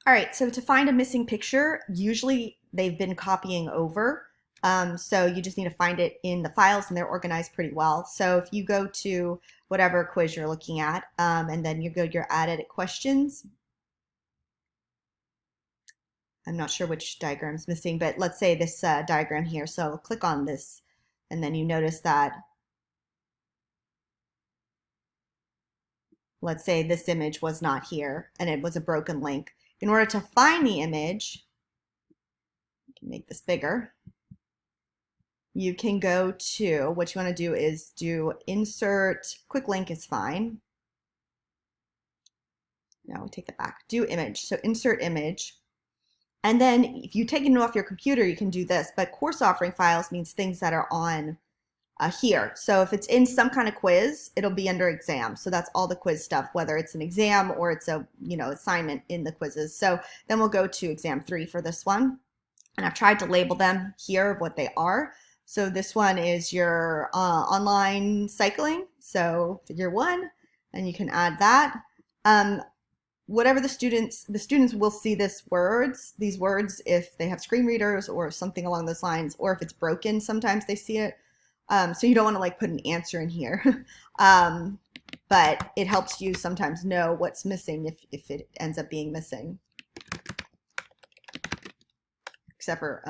All right, so to find a missing picture, usually they've been copying over. So you just need to find it in the files and they're organized pretty well. So if you go to whatever quiz you're looking at, and then you go to your add edit questions, I'm not sure which diagram is missing, but let's say this diagram here. So I'll click on this and then you notice that, let's say this image was not here and it was a broken link. In order to find the image, I can make this bigger. You can go to, what you want to do is do insert, quick link is fine. No, we take that back. Do image. So insert image. And then if you take it off your computer, you can do this. But course offering files means things that are on here. So if it's in some kind of quiz, it'll be under exam. So that's all the quiz stuff, whether it's an exam or it's a assignment in the quizzes. So then we'll go to exam 3 for this one. And I've tried to label them here of what they are. So this one is your online cycling. So figure 1, and you can add that. Whatever the students will see these words if they have screen readers or something along those lines, or if it's broken, sometimes they see it. So you don't want to like put an answer in here, but it helps you sometimes know what's missing if it ends up being missing. Except for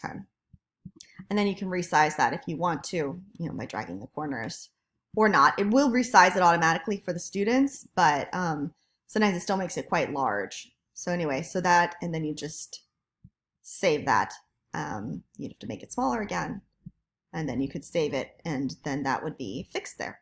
okay. And then you can resize that if you want to, by dragging the corners or not. It will resize it automatically for the students, but sometimes it still makes it quite large. So anyway, so that, and then you just save that. You'd have to make it smaller again, and then you could save it, and then that would be fixed there.